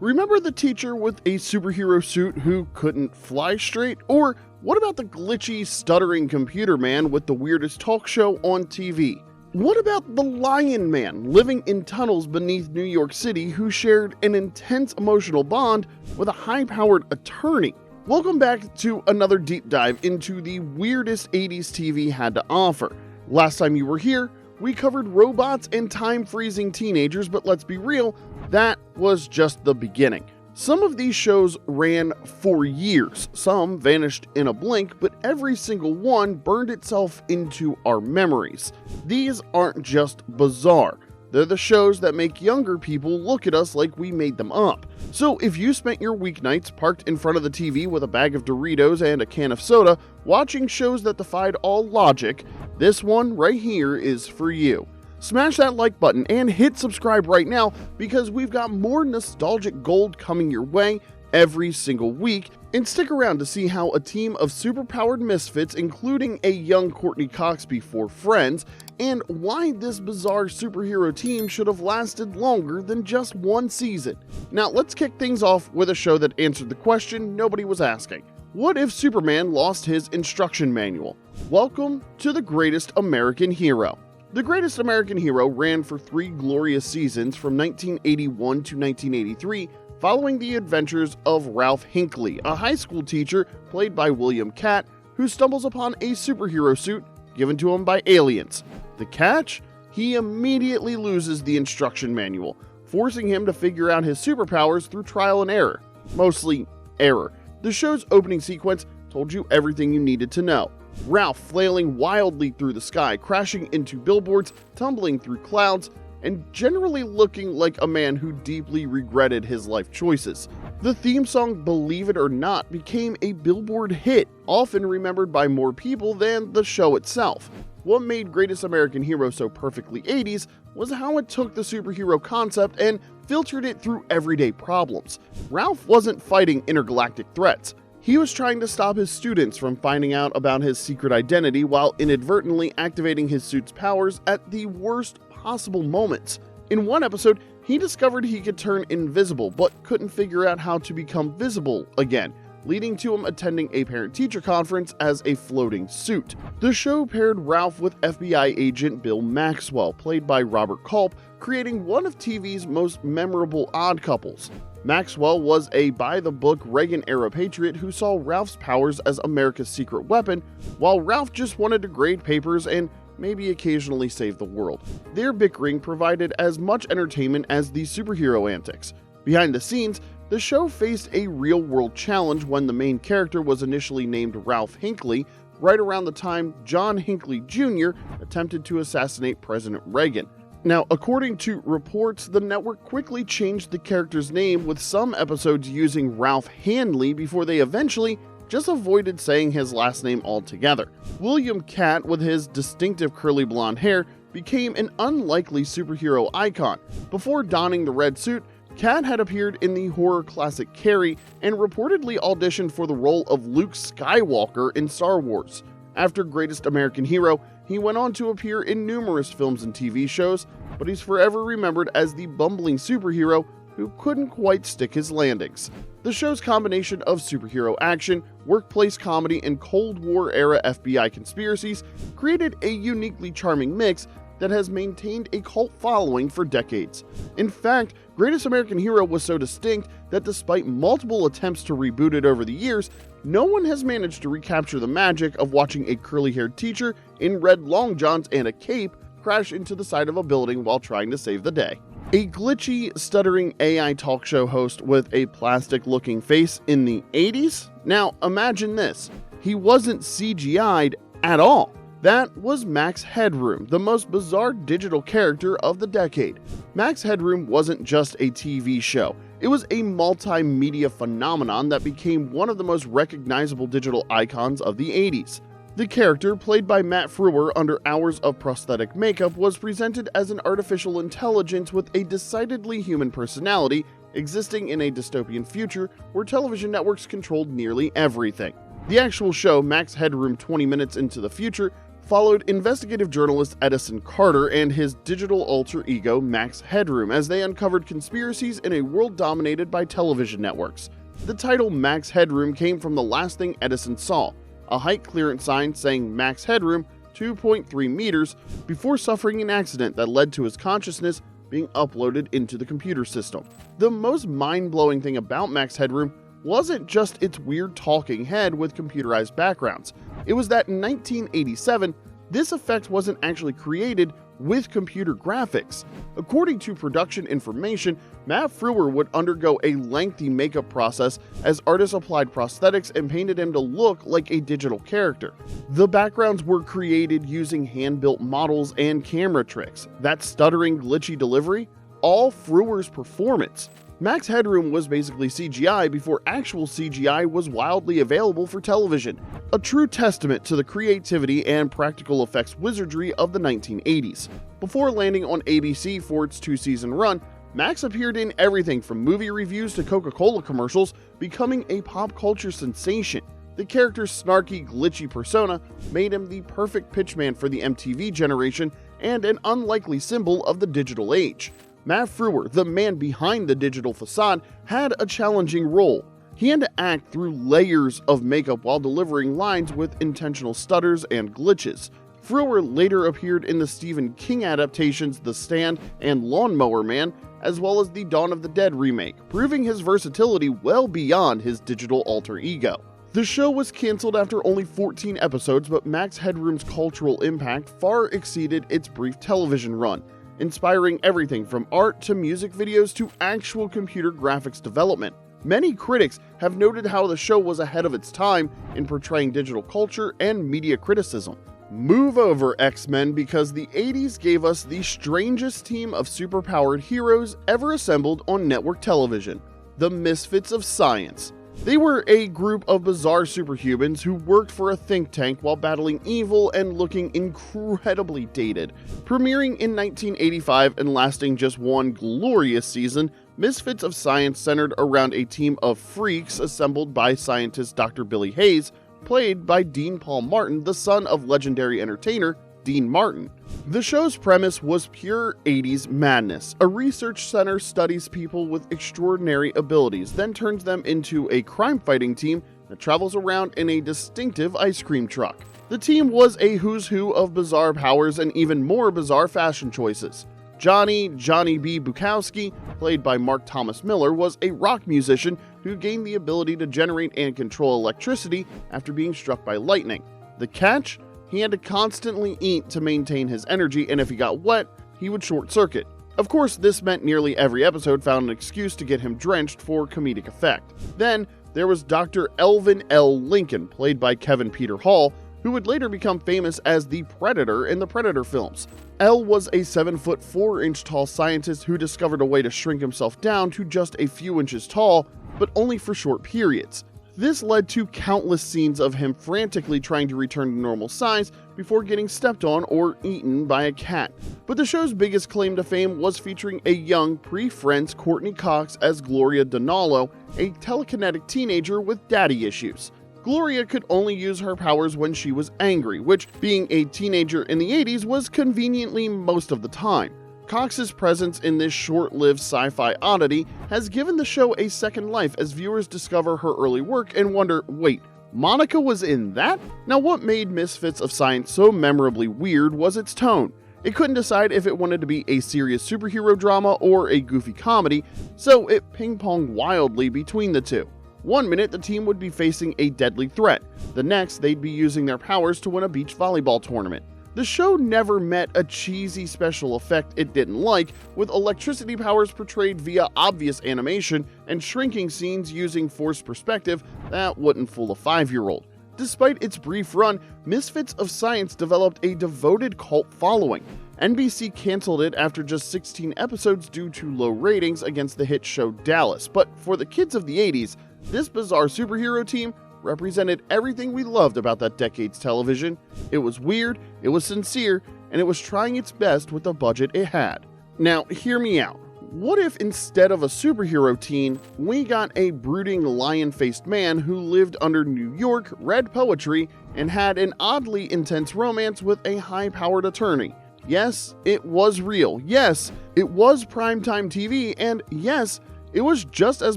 Remember the teacher with a superhero suit who couldn't fly straight? Or what about the glitchy, stuttering computer man with the weirdest talk show on TV? What about the Lion Man living in tunnels beneath New York City who shared an intense emotional bond with a high-powered attorney? Welcome back to another deep dive into the weirdest 80s TV had to offer. Last time you were here, we covered robots and time-freezing teenagers, but let's be real, that was just the beginning. Some of these shows ran for years, some vanished in a blink, but every single one burned itself into our memories. These aren't just bizarre. They're the shows that make younger people look at us like we made them up. So if you spent your weeknights parked in front of the TV with a bag of Doritos and a can of soda, watching shows that defied all logic, this one right here is for you. Smash that like button and hit subscribe right now because we've got more nostalgic gold coming your way every single week, and stick around to see how a team of superpowered misfits, including a young Courtney Cox before Friends, and why this bizarre superhero team should have lasted longer than just one season. Now let's kick things off with a show that answered the question nobody was asking. What if Superman lost his instruction manual? Welcome to The Greatest American Hero. The Greatest American Hero ran for 3 glorious seasons from 1981 to 1983, following the adventures of Ralph Hinckley, a high school teacher played by William Katt, who stumbles upon a superhero suit given to him by aliens. The catch? He immediately loses the instruction manual, forcing him to figure out his superpowers through trial and error. Mostly error. The show's opening sequence told you everything you needed to know. Ralph flailing wildly through the sky, crashing into billboards, tumbling through clouds, and generally looking like a man who deeply regretted his life choices. The theme song Believe It or Not became a Billboard hit, often remembered by more people than the show itself. What made Greatest American Hero so perfectly 80s was how it took the superhero concept and filtered it through everyday problems. Ralph wasn't fighting intergalactic threats. He was trying to stop his students from finding out about his secret identity while inadvertently activating his suit's powers at the worst possible moments. In one episode, he discovered he could turn invisible but couldn't figure out how to become visible again, leading to him attending a parent-teacher conference as a floating suit. The show paired Ralph with FBI agent Bill Maxwell, played by Robert Culp, creating one of TV's most memorable odd couples. Maxwell was a by-the-book Reagan-era patriot who saw Ralph's powers as America's secret weapon, while Ralph just wanted to grade papers and maybe occasionally save the world. Their bickering provided as much entertainment as the superhero antics. Behind the scenes, the show faced a real-world challenge when the main character was initially named Ralph Hinckley, right around the time John Hinckley Jr. attempted to assassinate President Reagan. Now, according to reports, the network quickly changed the character's name, with some episodes using Ralph Hanley before they eventually just avoided saying his last name altogether. William Katt, with his distinctive curly blonde hair, became an unlikely superhero icon. Before donning the red suit, Katt had appeared in the horror classic Carrie and reportedly auditioned for the role of Luke Skywalker in Star Wars. After Greatest American Hero, he went on to appear in numerous films and TV shows, but he's forever remembered as the bumbling superhero who couldn't quite stick his landings. The show's combination of superhero action, workplace comedy, and Cold War-era FBI conspiracies created a uniquely charming mix that has maintained a cult following for decades. In fact, Greatest American Hero was so distinct that despite multiple attempts to reboot it over the years, no one has managed to recapture the magic of watching a curly-haired teacher in red long johns and a cape crash into the side of a building while trying to save the day. A glitchy, stuttering AI talk show host with a plastic-looking face in the 80s? Now imagine this, he wasn't CGI'd at all. That was Max Headroom, the most bizarre digital character of the decade. Max Headroom wasn't just a TV show. It was a multimedia phenomenon that became one of the most recognizable digital icons of the 80s. The character, played by Matt Frewer under hours of prosthetic makeup, was presented as an artificial intelligence with a decidedly human personality, existing in a dystopian future where television networks controlled nearly everything. The actual show, Max Headroom 20 Minutes into the Future, followed investigative journalist Edison Carter and his digital alter ego Max Headroom as they uncovered conspiracies in a world dominated by television networks. The title Max Headroom came from the last thing Edison saw, a height clearance sign saying Max Headroom 2.3 meters, before suffering an accident that led to his consciousness being uploaded into the computer system. The most mind-blowing thing about Max Headroom wasn't just its weird talking head with computerized backgrounds. It was that in 1987, this effect wasn't actually created with computer graphics. According to production information, Matt Frewer would undergo a lengthy makeup process as artists applied prosthetics and painted him to look like a digital character. The backgrounds were created using hand-built models and camera tricks. That stuttering, glitchy delivery, all Frewer's performance. Max Headroom was basically CGI before actual CGI was wildly available for television, a true testament to the creativity and practical effects wizardry of the 1980s. Before landing on ABC for its 2-season run, Max appeared in everything from movie reviews to Coca-Cola commercials, becoming a pop culture sensation. The character's snarky, glitchy persona made him the perfect pitchman for the MTV generation and an unlikely symbol of the digital age. Matt Frewer, the man behind the digital facade, had a challenging role. He had to act through layers of makeup while delivering lines with intentional stutters and glitches. Frewer later appeared in the Stephen King adaptations The Stand and Lawnmower Man, as well as the Dawn of the Dead remake, proving his versatility well beyond his digital alter ego. The show was cancelled after only 14 episodes, but Max Headroom's cultural impact far exceeded its brief television run, inspiring everything from art to music videos to actual computer graphics development. Many critics have noted how the show was ahead of its time in portraying digital culture and media criticism. Move over, X-Men, because the 80s gave us the strangest team of superpowered heroes ever assembled on network television, the Misfits of Science. They were a group of bizarre superhumans who worked for a think tank while battling evil and looking incredibly dated. Premiering in 1985 and lasting just one glorious season, Misfits of Science centered around a team of freaks assembled by scientist Dr. Billy Hayes, played by Dean Paul Martin, the son of legendary entertainer Dean Martin. The show's premise was pure 80s madness. A research center studies people with extraordinary abilities, then turns them into a crime-fighting team that travels around in a distinctive ice cream truck. The team was a who's who of bizarre powers and even more bizarre fashion choices. Johnny B. Bukowski, played by Mark Thomas Miller, was a rock musician who gained the ability to generate and control electricity after being struck by lightning. The catch? He had to constantly eat to maintain his energy, and if he got wet, he would short-circuit. Of course, this meant nearly every episode found an excuse to get him drenched for comedic effect. Then, there was Dr. Elvin L. Lincoln, played by Kevin Peter Hall, who would later become famous as the Predator in the Predator films. L was a 7-foot 4-inch tall scientist who discovered a way to shrink himself down to just a few inches tall, but only for short periods. This led to countless scenes of him frantically trying to return to normal size before getting stepped on or eaten by a cat. But the show's biggest claim to fame was featuring a young, pre-Friends Courtney Cox as Gloria Donalo, a telekinetic teenager with daddy issues. Gloria could only use her powers when she was angry, which, being a teenager in the 80s, was conveniently most of the time. Cox's presence in this short-lived sci-fi oddity has given the show a second life as viewers discover her early work and wonder, wait, Monica was in that? Now, what made Misfits of Science so memorably weird was its tone. It couldn't decide if it wanted to be a serious superhero drama or a goofy comedy, so it ping-ponged wildly between the two. One minute, the team would be facing a deadly threat. The next, they'd be using their powers to win a beach volleyball tournament. The show never met a cheesy special effect it didn't like, with electricity powers portrayed via obvious animation and shrinking scenes using forced perspective that wouldn't fool a 5-year-old. Despite its brief run, Misfits of Science developed a devoted cult following. NBC canceled it after just 16 episodes due to low ratings against the hit show Dallas, but for the kids of the 80s, this bizarre superhero team represented everything we loved about that decade's television. It was weird, it was sincere, and it was trying its best with the budget it had. Now, hear me out. What if instead of a superhero teen, we got a brooding lion-faced man who lived under New York, read poetry, and had an oddly intense romance with a high-powered attorney? Yes, it was real. Yes, it was primetime TV, and yes, it was just as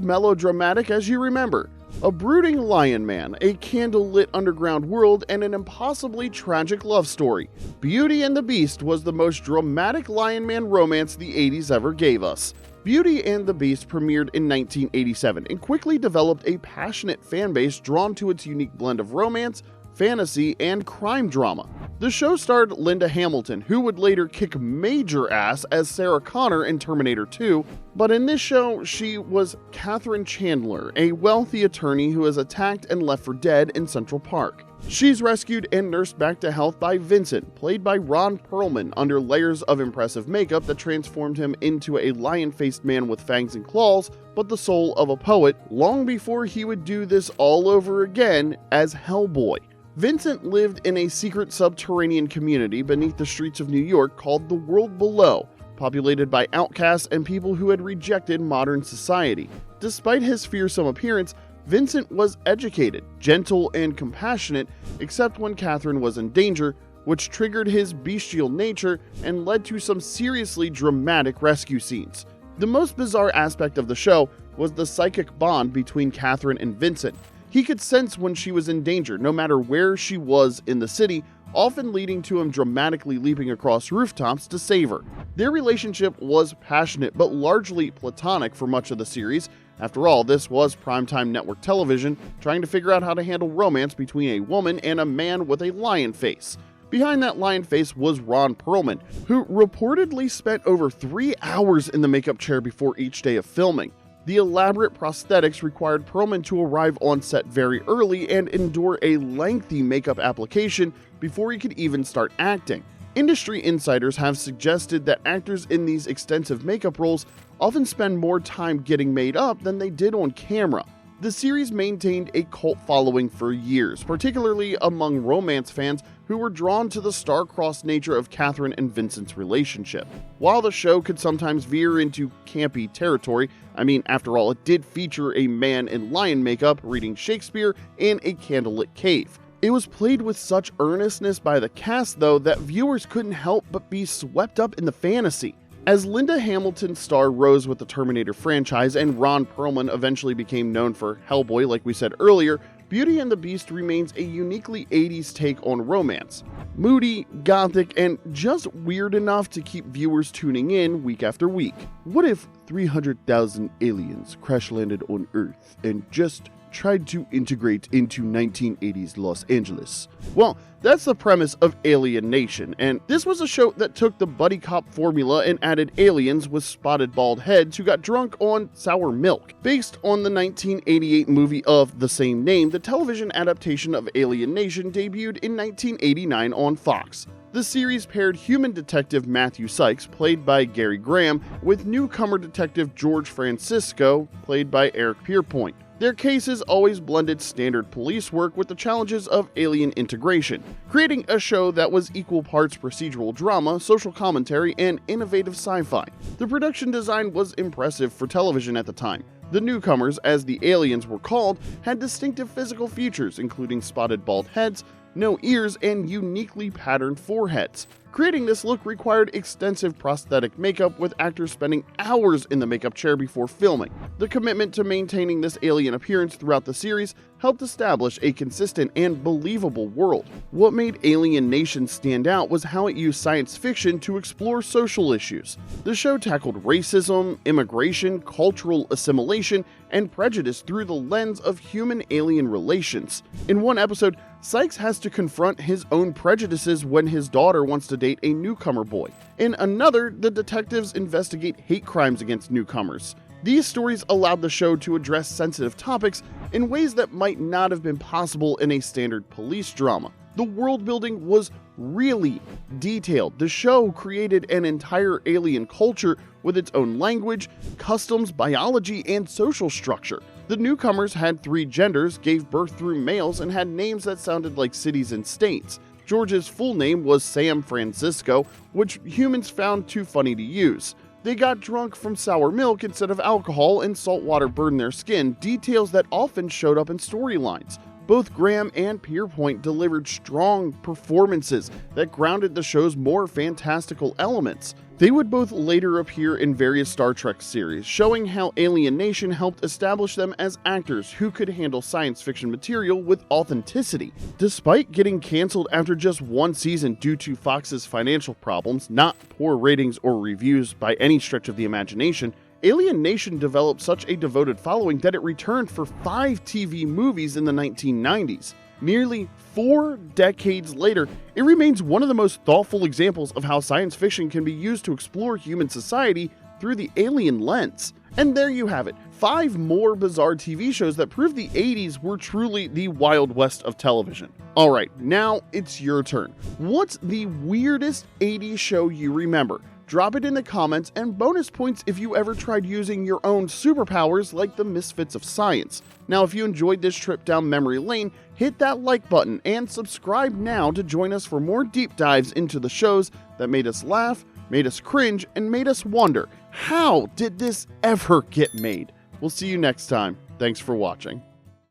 melodramatic as you remember. A brooding lion man, a candlelit underground world, and an impossibly tragic love story. Beauty and the Beast was the most dramatic lion man romance the 80s ever gave us. Beauty and the Beast premiered in 1987 and quickly developed a passionate fanbase drawn to its unique blend of romance, fantasy, and crime drama. The show starred Linda Hamilton, who would later kick major ass as Sarah Connor in Terminator 2, but in this show, she was Catherine Chandler, a wealthy attorney who is attacked and left for dead in Central Park. She's rescued and nursed back to health by Vincent, played by Ron Perlman, under layers of impressive makeup that transformed him into a lion-faced man with fangs and claws, but the soul of a poet, long before he would do this all over again as Hellboy. Vincent lived in a secret subterranean community beneath the streets of New York called the World Below, populated by outcasts and people who had rejected modern society. Despite his fearsome appearance, Vincent was educated, gentle, and compassionate, except when Catherine was in danger, which triggered his bestial nature and led to some seriously dramatic rescue scenes. The most bizarre aspect of the show was the psychic bond between Catherine and Vincent. He could sense when she was in danger, no matter where she was in the city, often leading to him dramatically leaping across rooftops to save her. Their relationship was passionate, but largely platonic for much of the series. After all, this was primetime network television, trying to figure out how to handle romance between a woman and a man with a lion face. Behind that lion face was Ron Perlman, who reportedly spent over 3 hours in the makeup chair before each day of filming. The elaborate prosthetics required Perlman to arrive on set very early and endure a lengthy makeup application before he could even start acting. Industry insiders have suggested that actors in these extensive makeup roles often spend more time getting made up than they did on camera. The series maintained a cult following for years, particularly among romance fans who were drawn to the star-crossed nature of Catherine and Vincent's relationship. While the show could sometimes veer into campy territory, after all, it did feature a man in lion makeup reading Shakespeare in a candlelit cave. It was played with such earnestness by the cast, though, that viewers couldn't help but be swept up in the fantasy. As Linda Hamilton's star rose with the Terminator franchise and Ron Perlman eventually became known for Hellboy, like we said earlier, Beauty and the Beast remains a uniquely 80s take on romance. Moody, gothic, and just weird enough to keep viewers tuning in week after week. What if 300,000 aliens crash-landed on Earth and just tried to integrate into 1980s Los Angeles? Well, that's the premise of Alien Nation, and this was a show that took the buddy cop formula and added aliens with spotted bald heads who got drunk on sour milk. Based on the 1988 movie of the same name, the television adaptation of Alien Nation debuted in 1989 on Fox. The series paired human detective Matthew Sykes, played by Gary Graham, with newcomer detective George Francisco, played by Eric Pierpoint. Their cases always blended standard police work with the challenges of alien integration, creating a show that was equal parts procedural drama, social commentary, and innovative sci-fi. The production design was impressive for television at the time. The newcomers, as the aliens were called, had distinctive physical features, including spotted bald heads, no ears, and uniquely patterned foreheads. Creating this look required extensive prosthetic makeup, with actors spending hours in the makeup chair before filming. The commitment to maintaining this alien appearance throughout the series helped establish a consistent and believable world. What made Alien Nation stand out was how it used science fiction to explore social issues. The show tackled racism, immigration, cultural assimilation, and prejudice through the lens of human-alien relations. In one episode, Sykes has to confront his own prejudices when his daughter wants to date a newcomer boy. In another, the detectives investigate hate crimes against newcomers. These stories allowed the show to address sensitive topics in ways that might not have been possible in a standard police drama. The world building was really detailed. The show created an entire alien culture with its own language, customs, biology, and social structure. The newcomers had 3 genders, gave birth through males, and had names that sounded like cities and states. George's full name was Sam Francisco, which humans found too funny to use. They got drunk from sour milk instead of alcohol, and salt water burned their skin, details that often showed up in storylines. Both Graham and Pierpoint delivered strong performances that grounded the show's more fantastical elements. They would both later appear in various Star Trek series, showing how Alien Nation helped establish them as actors who could handle science fiction material with authenticity. Despite getting canceled after just one season due to Fox's financial problems, not poor ratings or reviews by any stretch of the imagination, Alien Nation developed such a devoted following that it returned for 5 TV movies in the 1990s. Nearly 4 decades later, it remains one of the most thoughtful examples of how science fiction can be used to explore human society through the alien lens. And there you have it, 5 more bizarre TV shows that prove the 80s were truly the Wild West of television. Alright, now it's your turn. What's the weirdest 80s show you remember? Drop it in the comments, and bonus points if you ever tried using your own superpowers like the Misfits of Science. Now, if you enjoyed this trip down memory lane, hit that like button and subscribe now to join us for more deep dives into the shows that made us laugh, made us cringe, and made us wonder, how did this ever get made? We'll see you next time. Thanks for watching.